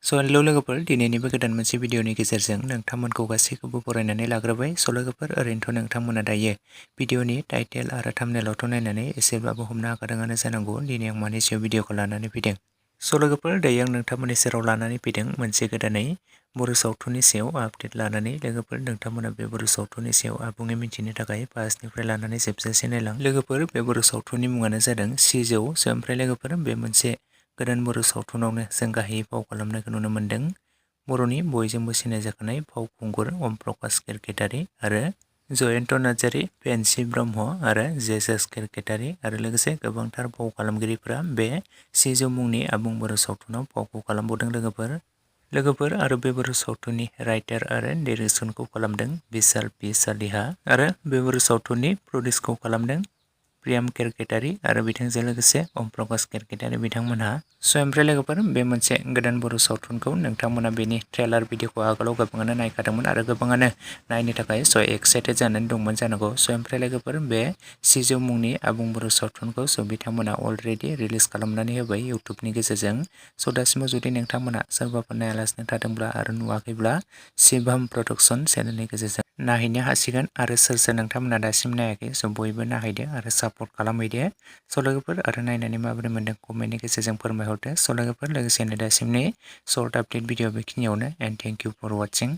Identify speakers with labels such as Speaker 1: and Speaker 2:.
Speaker 1: हेल' लोगोफोर दिनैनिबो गोदान मोनसे भिडिअनि गेजेरजों नोंथांमोनखौ गासैखौबो बरायनानै लाग्रोबाय। लोगोफोर ओरैनोथ' नोंथांमोना दायो भिडिअनि टाइटेल आरो थाम्बनेइलावथ' नायनानै एसेब्लाबो हमनो हाखादोंआनो जानांगौ दिनै आं मानि सायाव भिडिअखौ लानानै फैदों। लोगोफोर दायो आं नोंथांमोननि सेराव लानानै फैदों मोनसे गोदानै बर' सावथुननि सायाव आपडेट लानानै। लोगोफोर नोंथांमोना बे बर' सावथुननि सायाव आबुङै मिथिनो थाखाय फार्स्टनिफ्राय लानानै जोबजासे नायलां। लोगोफोर बे बर' सावथुननि मुङानो जादों सिजौ। ओमफ्राय लोगोफोर बे मोनसे गोदान बर' सावथुनावनो जों गाहायै फाव खालामनायखौ नुनो मोन्दों बर'नि बयजोंबो सिनायजाखानाय फावखुंगुर अमप्रकाश केरकेटारि आरो जयन्त नार्जारि, पेन्सि ब्रह्म आरो jesas केरकेटारि आरो लोगोसे गोबांथार फाव खालामगिरिफोरा बे सिजौ मुंनि आबुं बर' सावथुनाव फावखौ खालामबावदों। लोगोफोर आरो बे बर' सावथुननि राइटार आरो डिरेक्सनखौ खालामदों बिशाल पि सालिहा आरो बे बर' सावथुननि प्रडिउसखौ खालामदों प्रियाम केरकेटारि आरो बिथांजों लोगोसे अमप्रकाश केरकेटारि बिथांमोनहा। ओमफ्राय लोगोफोर बे मोनसे गोदान बर' सावथुनखौ नोंथांमोना बेनि ट्रेलार भिडिअखौ आगोलाव गोबाङानो नायखादोंमोन आरो गोबाङानो नायनो थाखाय एक्साइटेड जानानै दंमोन जानांगौ। ओमफ्राय लोगोफोर बे सिजौ मुंनि आबुं बर' सावथुनखौ बिथांमोना अलरेडि रिलिज खालामनानै होबाय इउटुबनि गेजेरजों। दासिमाव जुदि नोंथांमोना सोरबाफोर नायालासिनो थादोंब्ला आरो नुवाखैब्ला शिभाम प्रडाक्शन चेनेलनि गेजेरजों नायहैनो हासिगोन आरो सोर सोर नोंथांमोना दासिम नायाखै बयबो नायहैदो आरो सापर्ट खालामहैदो। लोगोफोर आरो नायनानै माबोरै मोन्दों कमेन्टनि गेजेरजों फोरमायहरदो। लोगोफोर लोगोसेनो दासिमनि सर्ट आपडेट भिडिअ बेखिनियावनो एन्ड थेंक इउ फर वाचिं।